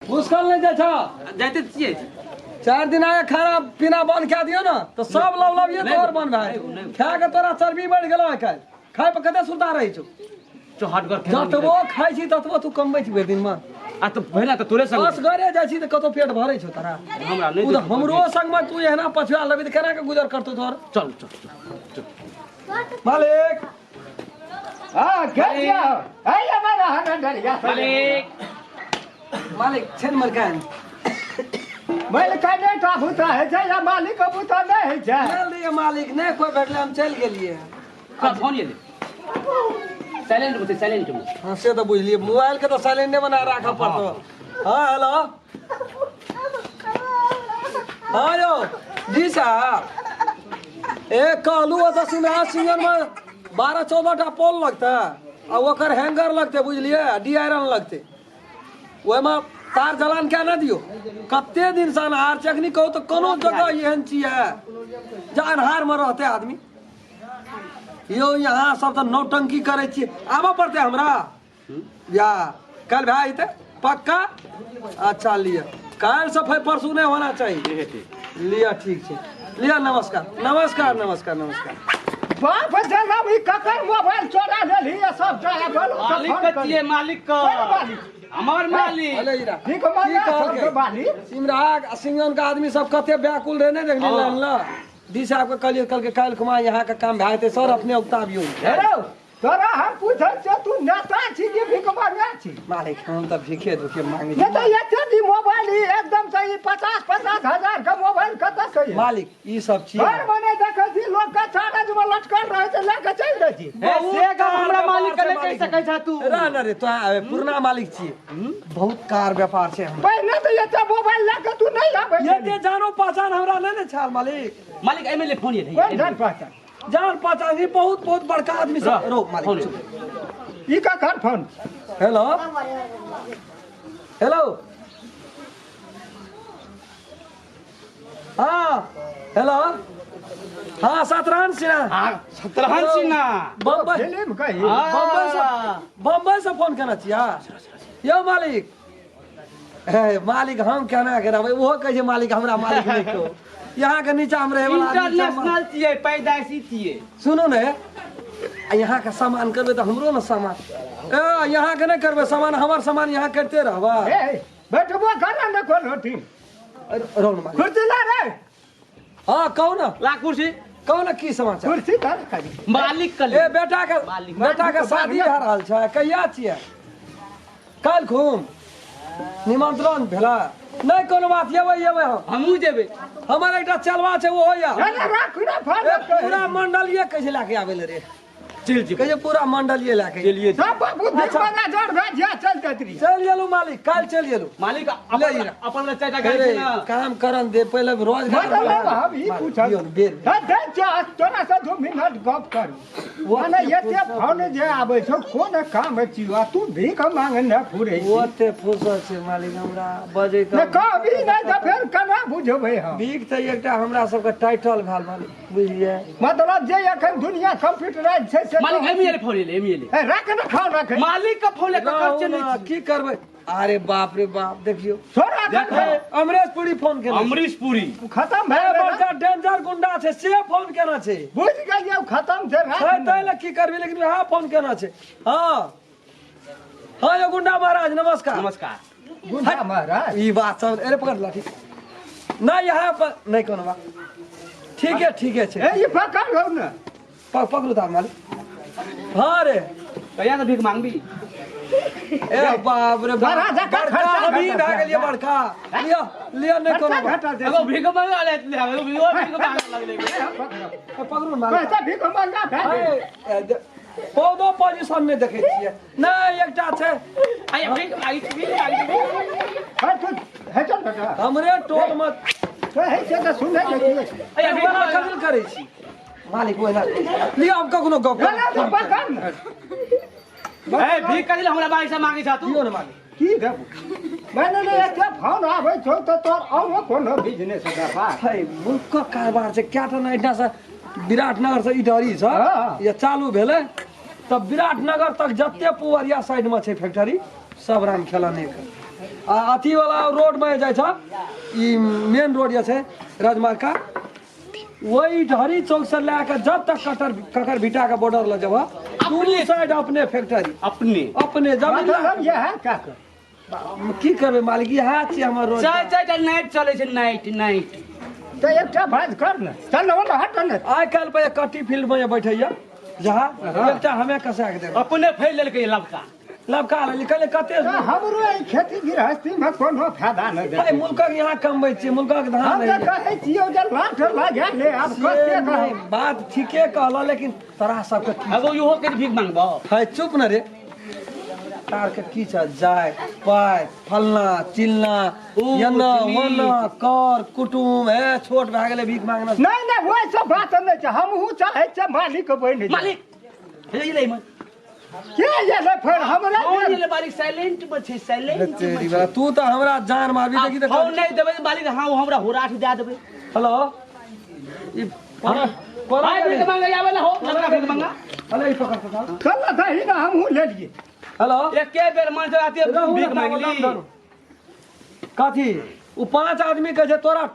मुश्किल नहीं जाए जाते छिए 4 दिन आए खाना पीना बंद कह दियो ना तो सब लव ये तोर बन भाई खा के तोरा चर्बी बढ़ गेलो खाय खाय पर कते सुता रही छौ तो हट कर जतबो खाइ छी ततबो तू कमबै छी भरि दिन में आ तो पहिला तो तोरे संग बस घरे जाइ छी त कतो पेट भरै छौ तोरा हमरा नहीं हमरो संग में तू एहना पछुआ लेबी त केना के गुजर करतो तोर चल मालिक हां क्या किया है हमारा हटा डरिया मालिक मालिक छन मरकान मालिक का नहीं था भूता है छै या मालिक का भूता नहीं है छै जल्दी मालिक नहीं कोई भेटले हम चल गेलिए का फोन ये ले साइलेंट बोते साइलेंट मो हां से तो बुझलिए मोबाइल के तो साइलेंट नहीं बना रखा पड़तो हां हेलो हां यो जी साहब ए कहलू तो सिंहा सिंगन में 12-14 टा पोल लगता आ ओकर हैंगर लगते बुझलिए डी आयरन लगते ओय में तार जलान क्या ना दियो कते दिन से अनहार चकनी कहो तो कोनो जगह एहन चीज है जे अनहार में रहते आदमी यो यहाँ सब तो नौटंकी करे छी आबा पड़ते हमरा या कल भाई ते पक्का अच्छा लिया कल से फिर परसों नहीं होना चाहिए लिया ठीक है लिया नमस्कार नमस्कार नमस्कार नमस्कार बाप जना भी ककर मोबाइल चोरा लेली ये सब ड्राइवर मालिक कतिए मालिक का हमार मालिक अले इरा ठीक मालिक सब बाली सिमराग सिंगन का आदमी सब कते व्याकुल रहे नहीं देखने ला डी साहब के कल के काल कुमार यहाँ का काम भागते सर अपने उताबियो हेलो तोरा हम पूछै छ तू नेता छी कि भिख मांगा छी मालिक हम तो भिखे दुखे मांगे ये तो एते दी मोबाइल एकदम सही 50 हजार का मोबाइल कत छै मालिक ई सब चीज घर बने देखै छी लोग का चार्ज में लटकल रहे छै लेके चल जाइ छी से का हमरा मालिक के नहीं कह सकै छ तू ना रे तो पुरना मालिक छी बहुत कार व्यापार छे हम पहले तो एते मोबाइल लेके तू नहीं आबै ये जानो पहचान हमरा नहीं छाल मालिक मालिक एमे ले फोन ये कोन जान पहचान जान पहचान ही बहुत बहुत बड़का आदमी से रोक मालिक ई का कर फोन हेलो हेलो हाँ हेलो हाँ सतरहन सिन्हा हां सतरहन सिन्हा बम्बई फिल्म कही बम्बई से फोन करना चाहिए यो मालिक मालिक हम कहना के रहे वो कहे मालिक हमरा मालिक नहीं को यहाँ के नीचा हम रहे वाला इंटरनेशनल छिए पैदाइशी छिए सुनो ने यहाँ का सामान करबे तो हमरो ना सामान यहाँ के नहीं करबे सामान हमार सामान यहाँ करते रहबा बैठबो कर न कोन होठी रोन मालिक कुर्सी ला रे हाँ कहो ना ला कुर्सी कहो ना की समाचार कुर्सी धर खाली मालिक कल ए बेटा के शादी भए रहल छै कहिया छियै कल घूम निमंत्रण भेला नहीं कोनो बात येबै हम हमहू जेबे हमर एकटा चलवा छै वो होया अरे राख ना फोन पूरा मंडलिए कैसे लाके आवे ले रे चल जी कहिए पूरा मंडलिए लाके चलिए सब बाबू दिखवाना जोड़ भेजिया चल तत्री चल गेलू मालिक काल चल गेलू मालिक ले अपन चाचा गाड़ी अरे छै ना काम करन दे पहले रोजगार हम ई पूछब बेर दे तोरा से 2 मिनट गप कर माने एते फोन जे आबै छौ कोन काम छिवा तू भीख मांगने फुरै छी ओते फुसर छै मालिक हमरा बजे न कभी नहीं तो फिर केना बुझबै हम भीख त एकटा हमरा सबके टाइटल भेल मालिक बुझलिए मतलब जे एखन दुनिया कंप्यूटराइज छै से मालिक एमे ले फोन ले एमे ले राख न खाओ राख मालिक का फोन ले कर चले की करबै अरे बाप रे बाप देखियो छोरा अमरेश पुरी फोन केना अमरीश पुरी खत्म भए बड़का डेंजर गुंडा छै से फोन केना छै बुझ गेलियै खत्म छै छै तैले की करबी लेकिन हाँ फोन केना छै हाँ हाँ यो गुंडा महाराज नमस्कार नमस्कार गुंडा महाराज ई बात सब अरे पकड़ ला ठीक नहीं यहाँ पर नहीं कोनो बात ठीक है छै ए ये पकड़ लो न पकड़ू तार मालिक हाँ रे कहिया से भीख मांगबी ए बाप रे बड़ा जका बड़का खर्चा अभी घटा भए गेलिए बड़का लिया नहीं कोनो बात घटा दे एगो भीख मांगे वाले ले एगो भीख मांगे लगले पकड़ू मालिक पैसा भी कमांगा भए पौधो पोजीशन में देखे छियै नहीं एकटा छै आइ भीख मांगी है चल बेटा हमरे टोल में तो है से तो सुनै देखिए आइ बड़ा कदर करै छी मालिक ओना लिया हम कखनो गप ना तो पकड़ न ए भीख कदिल हमरा बाई से मांगे छ तू लियो न मालिक की देबू मैंने ले एते फोन आबै छौ तो तोर और कोनो बिजनेस व्यापार है मुल्क कारोबार छै क्याटा नाइटा से विराटनगर से इधरी छ ये चालू भेले तब विराटनगर तक जत्ते पुवरिया साइड में छै फैक्ट्री सब राम खेलाने के अथी वाला रोड में जाए छ ई मेन रोड जे छै राजमार्ग का वही ढहरी चौक से लेकर जब तक ककर भिटा का बॉर्डर लग जब पूरी साइड अपने फैक्ट्री अपने जमीन मतलब ये है क्या कर की करबे मालिक इएह छियै हमर रोड चाय नाइट चले छै नाइट तो एकटा बात कर न चल न हट न आइ काल्हि पे कट्टी फील्ड में बैठैया जहाँ एकटा हमे कसा के देब अपने फैल लेलकै लबका निकले कते हमरो ई खेती गृहस्थी में कोनो फायदा न दे मुल्कक यहाँ कमबै छियै मुल्कक धान हम नहि तो कहै छियै जे लाठ लगा ले अब कते नहीं, बात ठीके कहला लेकिन तोरा सबके अगो इहो के भीख मांगबो है चुप न रे तार के की छ जाय पाय फलना चिलना यना वना कर कुटुम है छोट भए गेलै भीख मांगना नहीं ओइ सब बात नहीं छै हमहू चाहै छै मालिक बनि मालिक हे ले मन के ये ले फिर हमरा फोन ले मालिक साइलेंट में छै साइलेंट तेरी बा तू तो हमरा जान मारबी देखी त फोन नहीं देबै मालिक हां हमरा होराठ दे देबै हेलो ई कोना भाई भीख मांगे आवेला हो लड़का भीख मांगा हेलो ई पकड़ कल दही ना हमहू ले लिए हेलो एके बेर मन से आते भीख मांगली कथी उ 5 आदमी के जे तोरा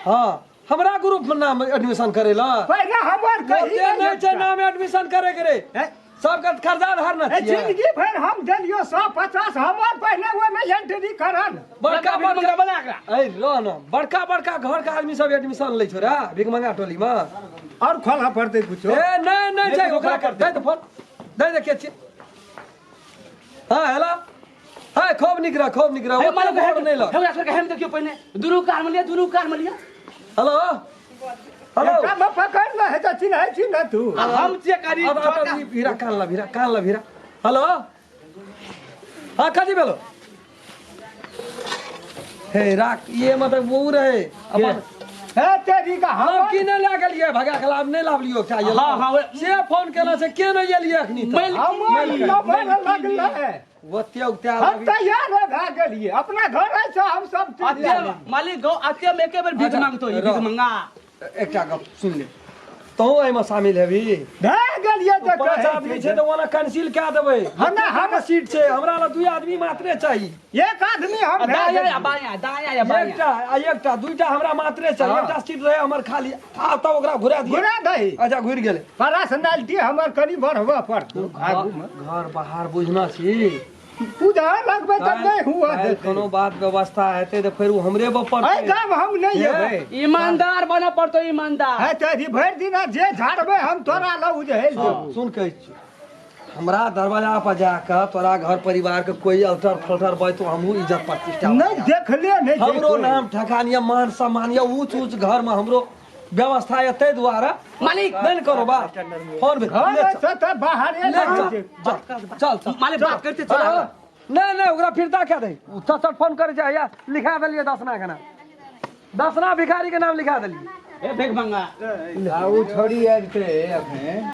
हां हमरा ग्रुप में नाम एडमिशन करेला पहले हमर कही नहीं छै नाम एडमिशन करे करे सबके खर्चा धर न छियै जिंदगी भर हम देलियो 150 हमर पहले ओइ में एंट्री करन बड़का बड़का बना के ए रो न बड़का घर के आदमी सब एडमिशन लै छोरा भीख मंगा टोली में और खोला पड़ते कुछ ए नहीं छै ओकरा दे दे फोन दे दे के छी हां हेलो हां खूब निकरा हे ओते बोर्ड नहीं ल हमरा सबके हम देखियो पहिने दुनू कार में लिया हेलो हेलो कब पकड़ ल है तो चिन्ह चिन्ह तू हम जे करी अब भीरा कान ला भीरा हेलो हाँ कथी भेलो हे राख ये मतलब वो रहे अपन है तेरी का हम की नहीं ला गेलिए भगा के लाभ नहीं लावलियो क्या ये हाँ, से फोन केला से के नहीं एलिए अखनी हमर नंबर लगल है वत्या उत्या हम तैयार हो भ गेलिए अपना घर है से हम सब चीज ले आते मालिक गो आते में एके बेर भीख मांगतो भीख मांगा एकटा गप सुन ले तो एमे शामिल हेबी भ गेलिए तो 5 आदमी छै तो ओना कैंसिल क्या देबै हम सीट छै हमरा ला 2 आदमी मात्रे चाहिए एक आदमी हम दाया या बाया एकटा दुईटा हमरा मात्रे चाहिए एकटा सीट रहे हमर खाली आ तब ओकरा घुरा दिए घुरा दही अच्छा घुर गेले पर्सनालिटी हमर कनी बढ़वा पड़तो आगू में घर बाहर बुझना छी पूजा लगबे तब नहीं हुआ कोनो बात व्यवस्था हेते तो फिर हमरे पर ए काम हम नहीं हेबे ईमानदार बना पड़तो ईमानदार है तेरी भर दिन जे झाड़बे हम तोरा लऊ जे है सुन के हमरा दरवाजा पर जाकर तोरा घर परिवार के कोई अल्टर फल्टर बय तो हमहू इज्जत प्रतिष्ठा नहीं देखले नहीं हमरो नाम ठकानिया मान सम्मान या ऊंच घर में हमरो व्यवस्था है तै द्वारा मालिक नहीं करो बात फोन पे घर से तो बाहर चल मालिक बात करते चल नहीं ओकरा फिरता क्या दे चट फोन करे जा या लिखा देलिए दसना के नाम दसना भिखारी के नाम लिखा देलिए ए भीख मांगा छोड़ी आते अपने